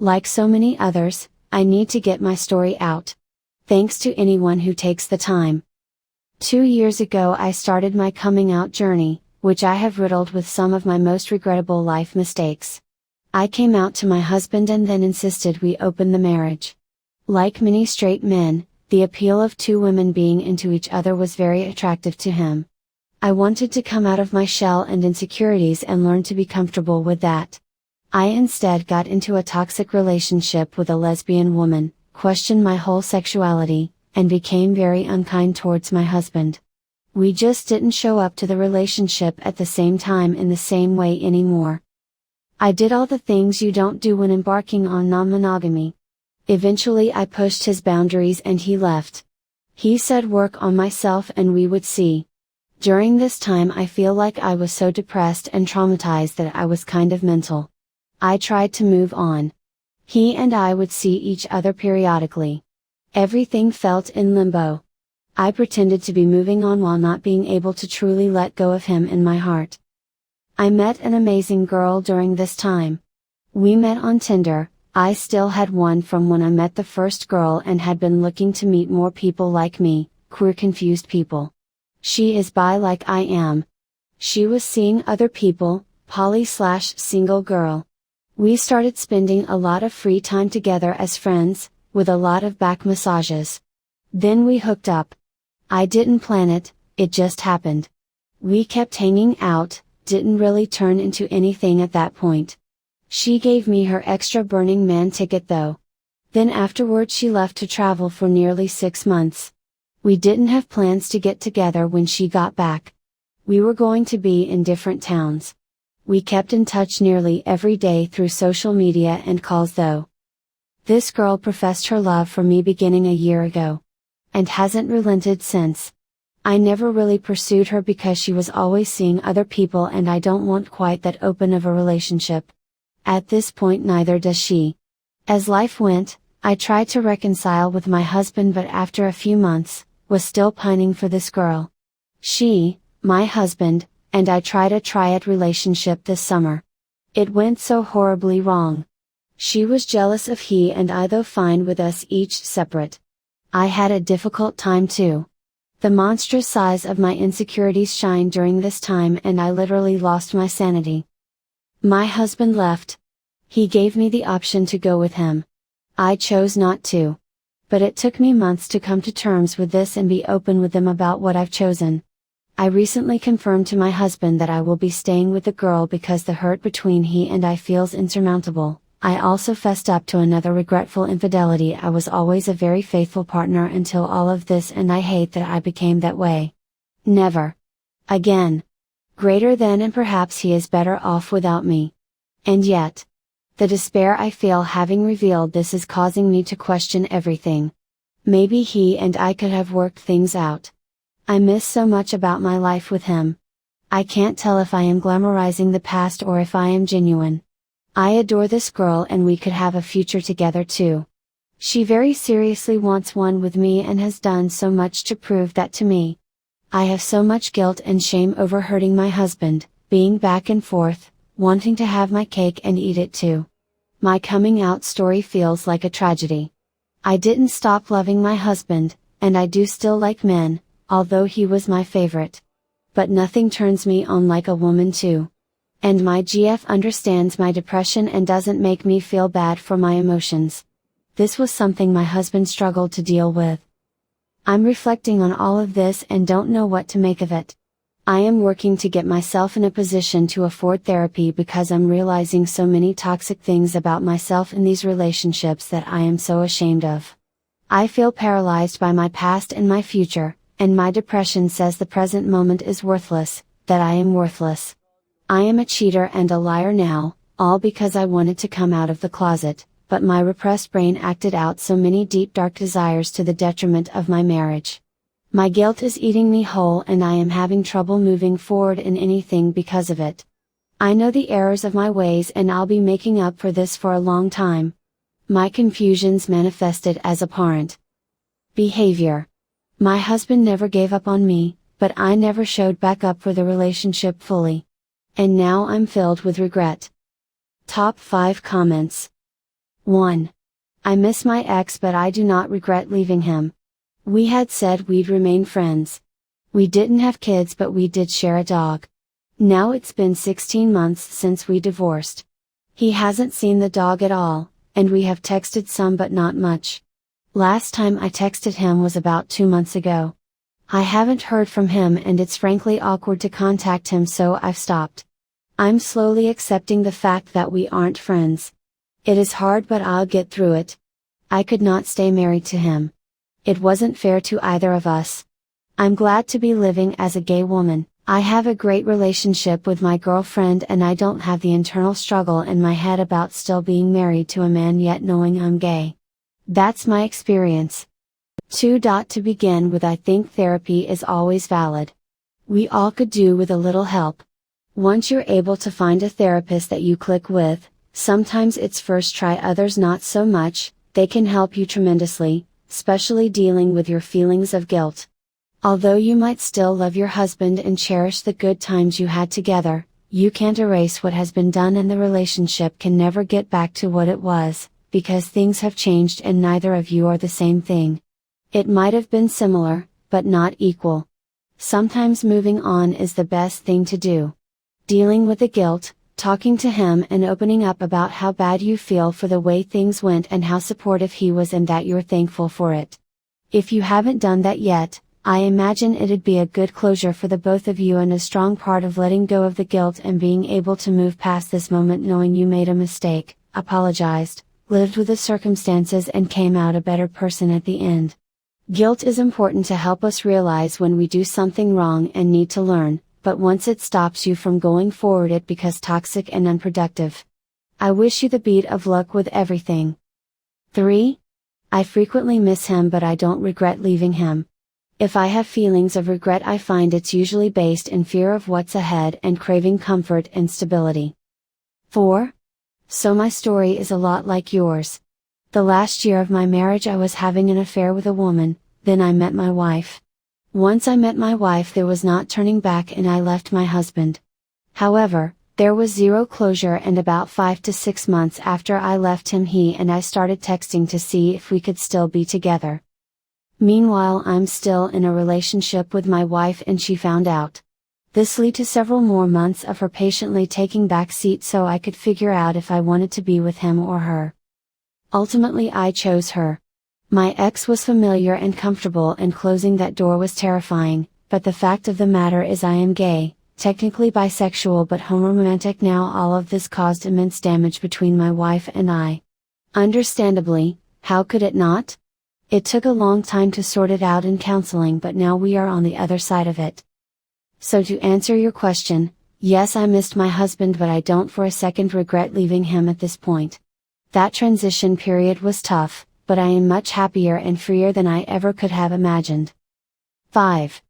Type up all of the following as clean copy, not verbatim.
Like so many others, I need to get my story out. Thanks to anyone who takes the time. 2 years ago I started my coming out journey, which I have riddled with some of my most regrettable life mistakes. I came out to my husband and then insisted we open the marriage. Like many straight men, the appeal of two women being into each other was very attractive to him. I wanted to come out of my shell and insecurities and learn to be comfortable with that. I instead got into a toxic relationship with a lesbian woman, questioned my whole sexuality, and became very unkind towards my husband. We just didn't show up to the relationship at the same time in the same way anymore. I did all the things you don't do when embarking on non-monogamy. Eventually I pushed his boundaries and he left. He said work on myself and we would see. During this time I feel like I was so depressed and traumatized that I was kind of mental. I tried to move on. He and I would see each other periodically. Everything felt in limbo. I pretended to be moving on while not being able to truly let go of him in my heart. I met an amazing girl during this time. We met on Tinder. I still had one from when I met the first girl and had been looking to meet more people like me, queer confused people. She is bi like I am. She was seeing other people, poly/single girl. We started spending a lot of free time together as friends, with a lot of back massages. Then we hooked up. I didn't plan it, it just happened. We kept hanging out, didn't really turn into anything at that point. She gave me her extra Burning Man ticket though. Then afterward she left to travel for nearly 6 months. We didn't have plans to get together when she got back. We were going to be in different towns. We kept in touch nearly every day through social media and calls though. This girl professed her love for me beginning a year ago. And hasn't relented since. I never really pursued her because she was always seeing other people and I don't want quite that open of a relationship. At this point neither does she. As life went, I tried to reconcile with my husband but after a few months, was still pining for this girl. She, my husband, and I tried a triad relationship this summer. It went so horribly wrong. She was jealous of he and I though fine with us each separate. I had a difficult time too. The monstrous size of my insecurities shined during this time and I literally lost my sanity. My husband left. He gave me the option to go with him. I chose not to. But it took me months to come to terms with this and be open with them about what I've chosen. I recently confirmed to my husband that I will be staying with the girl because the hurt between he and I feels insurmountable. I also fessed up to another regretful infidelity. I was always a very faithful partner until all of this and I hate that I became that way. Never. Again. Greater than and perhaps he is better off without me. And yet. The despair I feel having revealed this is causing me to question everything. Maybe he and I could have worked things out. I miss so much about my life with him. I can't tell if I am glamorizing the past or if I am genuine. I adore this girl and we could have a future together too. She very seriously wants one with me and has done so much to prove that to me. I have so much guilt and shame over hurting my husband, being back and forth, wanting to have my cake and eat it too. My coming out story feels like a tragedy. I didn't stop loving my husband, and I do still like men, although he was my favorite. But nothing turns me on like a woman too. And my GF understands my depression and doesn't make me feel bad for my emotions. This was something my husband struggled to deal with. I'm reflecting on all of this and don't know what to make of it. I am working to get myself in a position to afford therapy because I'm realizing so many toxic things about myself in these relationships that I am so ashamed of. I feel paralyzed by my past and my future, and my depression says the present moment is worthless, that I am worthless. I am a cheater and a liar now, all because I wanted to come out of the closet, but my repressed brain acted out so many deep dark desires to the detriment of my marriage. My guilt is eating me whole and I am having trouble moving forward in anything because of it. I know the errors of my ways and I'll be making up for this for a long time. My confusions manifested as abhorrent behavior. My husband never gave up on me, but I never showed back up for the relationship fully. And now I'm filled with regret. Top 5 comments. 1. I miss my ex, but I do not regret leaving him. We had said we'd remain friends. We didn't have kids, but we did share a dog. Now it's been 16 months since we divorced. He hasn't seen the dog at all, and we have texted some but not much. Last time I texted him was about 2 months ago. I haven't heard from him and it's frankly awkward to contact him, so I've stopped. I'm slowly accepting the fact that we aren't friends. It is hard, but I'll get through it. I could not stay married to him. It wasn't fair to either of us. I'm glad to be living as a gay woman. I have a great relationship with my girlfriend and I don't have the internal struggle in my head about still being married to a man yet knowing I'm gay. That's my experience. 2. To begin with, I think therapy is always valid. We all could do with a little help. Once you're able to find a therapist that you click with, sometimes it's first try, others not so much, they can help you tremendously, especially dealing with your feelings of guilt. Although you might still love your husband and cherish the good times you had together, you can't erase what has been done, and the relationship can never get back to what it was, because things have changed and neither of you are the same thing. It might have been similar, but not equal. Sometimes moving on is the best thing to do. Dealing with the guilt, talking to him and opening up about how bad you feel for the way things went and how supportive he was and that you're thankful for it. If you haven't done that yet, I imagine it'd be a good closure for the both of you and a strong part of letting go of the guilt and being able to move past this moment knowing you made a mistake, apologized, lived with the circumstances and came out a better person at the end. Guilt is important to help us realize when we do something wrong and need to learn, but once it stops you from going forward it becomes toxic and unproductive. I wish you the best of luck with everything. 3. I frequently miss him, but I don't regret leaving him. If I have feelings of regret, I find it's usually based in fear of what's ahead and craving comfort and stability. 4. So my story is a lot like yours. The last year of my marriage I was having an affair with a woman, then I met my wife. Once I met my wife there was not turning back and I left my husband. However, there was zero closure, and about 5 to 6 months after I left him he and I started texting to see if we could still be together. Meanwhile I'm still in a relationship with my wife and she found out. This led to several more months of her patiently taking back seat so I could figure out if I wanted to be with him or her. Ultimately I chose her. My ex was familiar and comfortable and closing that door was terrifying, but the fact of the matter is I am gay, technically bisexual but homoromantic now. All of this caused immense damage between my wife and I. Understandably, how could it not? It took a long time to sort it out in counseling, but now we are on the other side of it. So to answer your question, yes, I missed my husband, but I don't for a second regret leaving him at this point. That transition period was tough, but I am much happier and freer than I ever could have imagined. 5.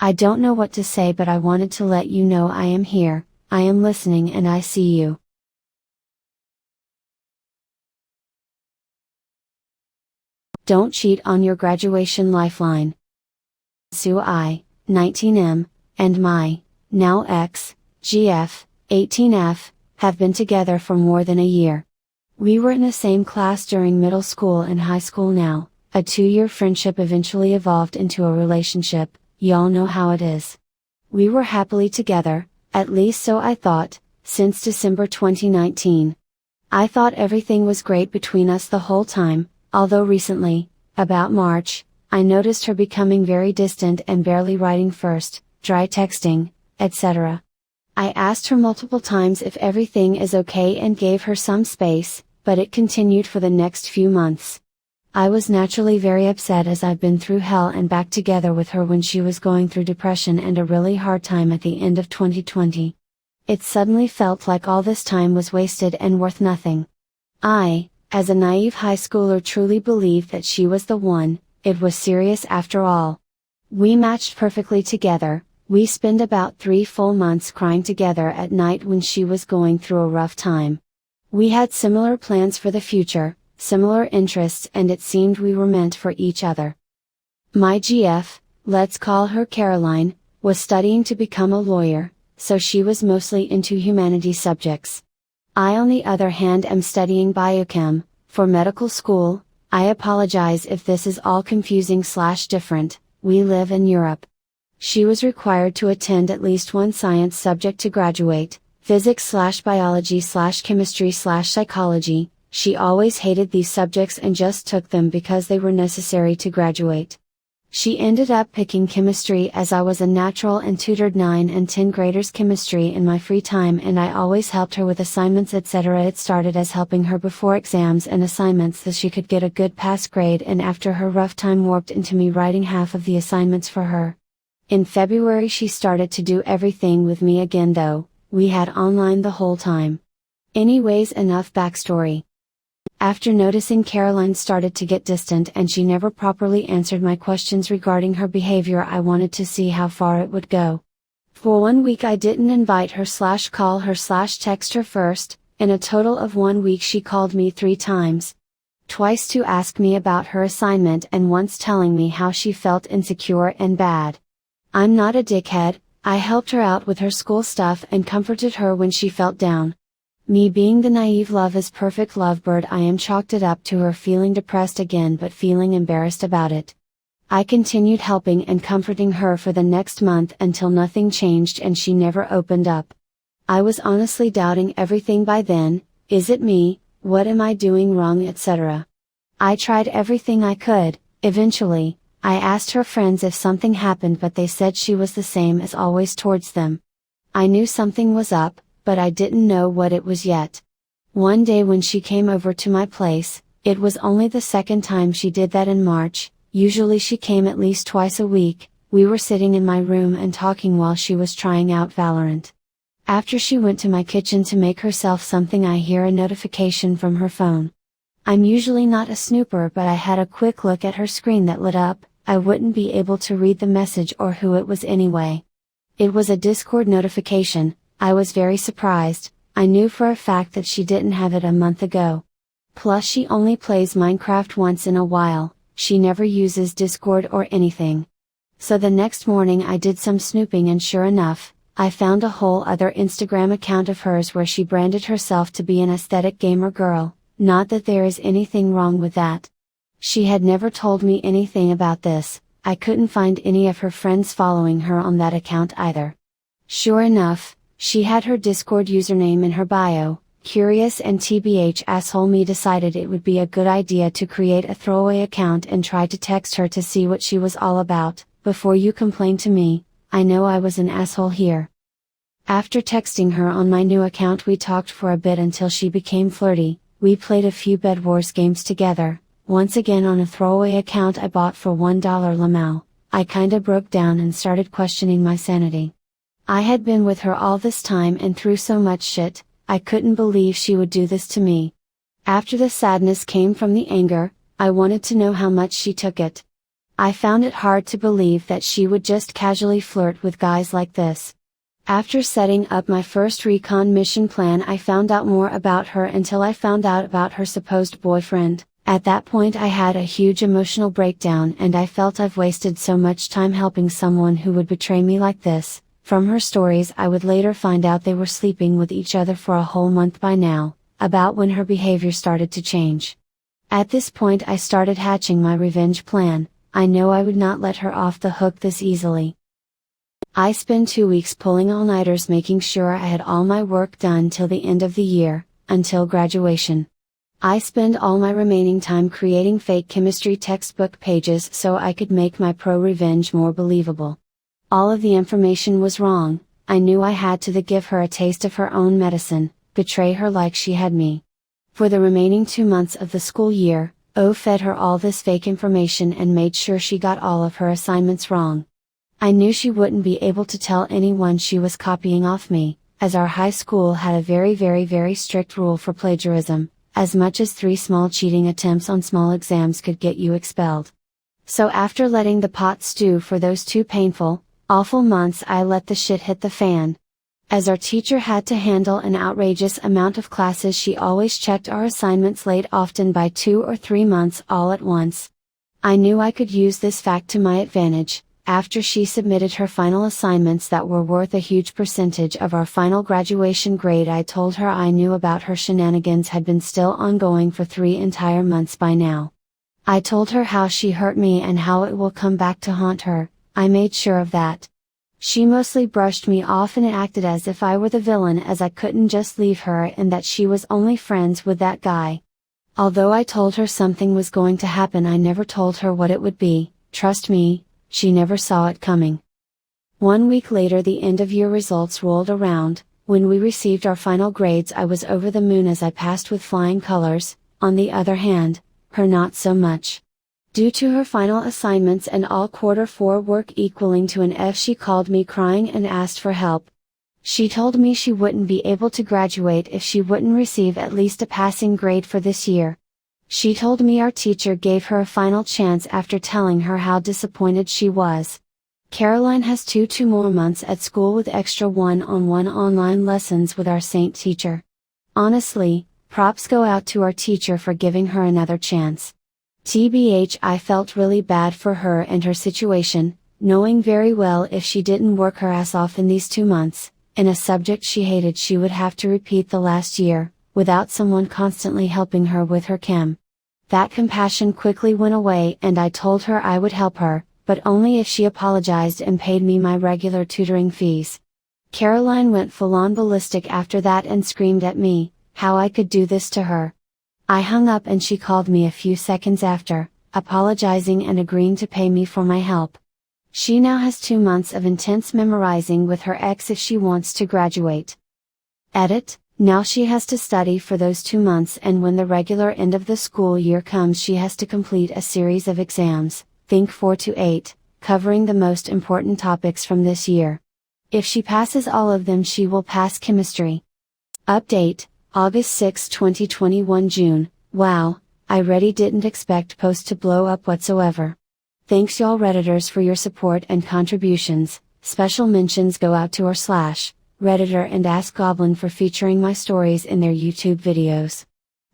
I don't know what to say, but I wanted to let you know I am here, I am listening and I see you. Don't cheat on your graduation lifeline. Sue I, 19M, and my, now ex, GF, 18F, have been together for more than a year. We were in the same class during middle school and high school. Now, a 2-year friendship eventually evolved into a relationship, y'all know how it is. We were happily together, at least so I thought, since December 2019. I thought everything was great between us the whole time, although recently, about March, I noticed her becoming very distant and barely writing first, dry texting, etc. I asked her multiple times if everything is okay and gave her some space, but it continued for the next few months. I was naturally very upset as I've been through hell and back together with her when she was going through depression and a really hard time at the end of 2020. It suddenly felt like all this time was wasted and worth nothing. I, as a naive high schooler, truly believed that she was the one, it was serious after all. We matched perfectly together. We spent about 3 full months crying together at night when she was going through a rough time. We had similar plans for the future, similar interests, and it seemed we were meant for each other. My GF, let's call her Caroline, was studying to become a lawyer, so she was mostly into humanities subjects. I on the other hand am studying biochem, For medical school, I apologize if this is all confusing/different, we live in Europe. She was required to attend at least one science subject to graduate, physics/biology/chemistry/psychology. She always hated these subjects and just took them because they were necessary to graduate. She ended up picking chemistry as I was a natural and tutored 9 and 10 graders chemistry in my free time, and I always helped her with assignments etc. It started as helping her before exams and assignments so she could get a good pass grade, and after her rough time warped into me writing half of the assignments for her. In February she started to do everything with me again, though we had online the whole time. Anyways, enough backstory. After noticing Caroline started to get distant and she never properly answered my questions regarding her behavior, I wanted to see how far it would go. For 1 week I didn't invite her/call her/text her first. In a total of 1 week she called me 3 times. Twice to ask me about her assignment and once telling me how she felt insecure and bad. I'm not a dickhead, I helped her out with her school stuff and comforted her when she felt down. Me being the naive love is perfect lovebird, I am chalked it up to her feeling depressed again but feeling embarrassed about it. I continued helping and comforting her for the next month until nothing changed and she never opened up. I was honestly doubting everything by then. Is it me? What am I doing wrong, etc. I tried everything I could. Eventually, I asked her friends if something happened, but they said she was the same as always towards them. I knew something was up, but I didn't know what it was yet. One day when she came over to my place, it was only the second time she did that in March. Usually she came at least twice a week. We were sitting in my room and talking while she was trying out Valorant. After she went to my kitchen to make herself something, I hear a notification from her phone. I'm usually not a snooper, but I had a quick look at her screen that lit up. I wouldn't be able to read the message or who it was anyway. It was a Discord notification. I was very surprised. I knew for a fact that she didn't have it a month ago. Plus she only plays Minecraft once in a while, she never uses Discord or anything. So the next morning I did some snooping and sure enough, I found a whole other Instagram account of hers where she branded herself to be an aesthetic gamer girl. Not that there is anything wrong with that. She had never told me anything about this. I couldn't find any of her friends following her on that account either. Sure enough, she had her Discord username in her bio. Curious and TBH asshole me decided it would be a good idea to create a throwaway account and try to text her to see what she was all about. Before you complain to me, I know I was an asshole here. After texting her on my new account, we talked for a bit until she became flirty. We played a few Bed Wars games together, once again on a throwaway account I bought for $1 Lamau. I kinda broke down and started questioning my sanity. I had been with her all this time and through so much shit, I couldn't believe she would do this to me. After the sadness came from the anger, I wanted to know how much she took it. I found it hard to believe that she would just casually flirt with guys like this. After setting up my first recon mission plan, I found out more about her until I found out about her supposed boyfriend. At that point I had a huge emotional breakdown and I felt I've wasted so much time helping someone who would betray me like this. From her stories I would later find out they were sleeping with each other for a whole month by now, about when her behavior started to change. At this point I started hatching my revenge plan. I know I would not let her off the hook this easily. I spent 2 weeks pulling all-nighters making sure I had all my work done till the end of the year, until graduation. I spent all my remaining time creating fake chemistry textbook pages so I could make my pro-revenge more believable. All of the information was wrong. I knew I had to give her a taste of her own medicine, betray her like she had me. For the remaining 2 months of the school year, I fed her all this fake information and made sure she got all of her assignments wrong. I knew she wouldn't be able to tell anyone she was copying off me, as our high school had a very strict rule for plagiarism. As much as 3 small cheating attempts on small exams could get you expelled. So after letting the pot stew for those 2 painful, awful months, I let the shit hit the fan. As our teacher had to handle an outrageous amount of classes, she always checked our assignments late, often by 2 or 3 months all at once. I knew I could use this fact to my advantage. After she submitted her final assignments that were worth a huge percentage of our final graduation grade, I told her I knew about her shenanigans had been still ongoing for 3 entire months by now. I told her how she hurt me and how it will come back to haunt her. I made sure of that. She mostly brushed me off and acted as if I were the villain, as I couldn't just leave her and that she was only friends with that guy. Although I told her something was going to happen, I never told her what it would be. Trust me, she never saw it coming. 1 week later, the end of year results rolled around. When we received our final grades, I was over the moon as I passed with flying colors. On the other hand, her not so much. Due to her final assignments and all quarter 4 work equaling to an F, she called me crying and asked for help. She told me she wouldn't be able to graduate if she wouldn't receive at least a passing grade for this year. She told me our teacher gave her a final chance after telling her how disappointed she was. Caroline has 2 more months at school with extra one-on-one online lessons with our saint teacher. Honestly, props go out to our teacher for giving her another chance. TBH, I felt really bad for her and her situation, knowing very well if she didn't work her ass off in these 2 months, in a subject she hated, she would have to repeat the last year, without someone constantly helping her with her chem. That compassion quickly went away and I told her I would help her, but only if she apologized and paid me my regular tutoring fees. Caroline went full-on ballistic after that and screamed at me, how I could do this to her. I hung up and she called me a few seconds after, apologizing and agreeing to pay me for my help. She now has 2 months of intense memorizing with her ex if she wants to graduate. Edit. Now she has to study for those 2 months, and when the regular end of the school year comes she has to complete a series of exams, think 4 to 8, covering the most important topics from this year. If she passes all of them she will pass chemistry. Update, August 6, 2021 June, wow, I really didn't expect post to blow up whatsoever. Thanks y'all Redditors for your support and contributions. Special mentions go out to rslash, Redditor and Ask Goblin for featuring my stories in their YouTube videos.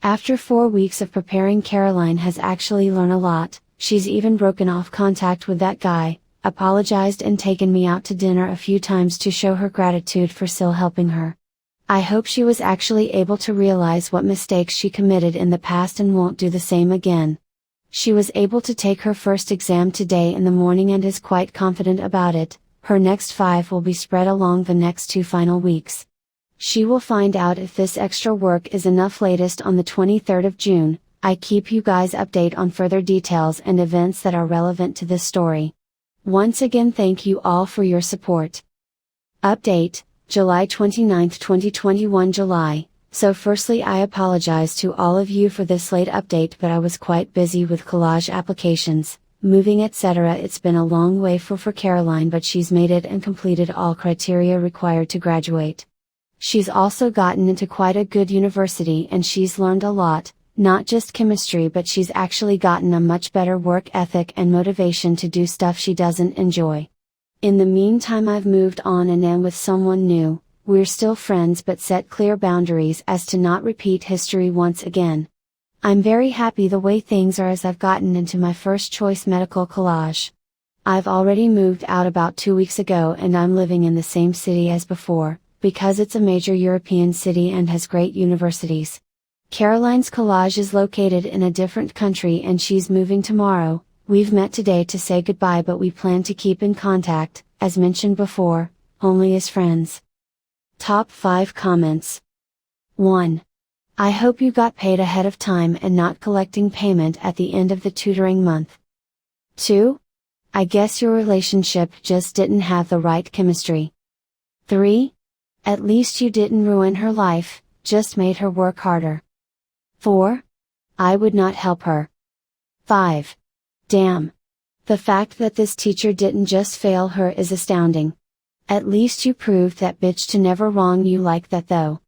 After 4 weeks of preparing, Caroline has actually learned a lot. She's even broken off contact with that guy, apologized and taken me out to dinner a few times to show her gratitude for still helping her. I hope she was actually able to realize what mistakes she committed in the past and won't do the same again. She was able to take her first exam today in the morning and is quite confident about it. Her next 5 will be spread along the next 2 final weeks. She will find out if this extra work is enough latest on the 23rd of June. I keep you guys update on further details and events that are relevant to this story. Once again, thank you all for your support. Update, July 29, 2021 July. So firstly, I apologize to all of you for this late update, but I was quite busy with collage applications, moving etc. It's been a long way for Caroline, but she's made it and completed all criteria required to graduate. She's also gotten into quite a good university and she's learned a lot, not just chemistry, but she's actually gotten a much better work ethic and motivation to do stuff she doesn't enjoy. In the meantime, I've moved on and am with someone new. We're still friends but set clear boundaries as to not repeat history once again. I'm very happy the way things are as I've gotten into my first choice medical collage. I've already moved out about 2 weeks ago and I'm living in the same city as before, because it's a major European city and has great universities. Caroline's collage is located in a different country and she's moving tomorrow. We've met today to say goodbye, but we plan to keep in contact, as mentioned before, only as friends. Top 5 comments. 1. I hope you got paid ahead of time and not collecting payment at the end of the tutoring month. 2. I guess your relationship just didn't have the right chemistry. 3. At least you didn't ruin her life, just made her work harder. 4. I would not help her. 5. Damn. The fact that this teacher didn't just fail her is astounding. At least you proved that bitch to never wrong you like that though.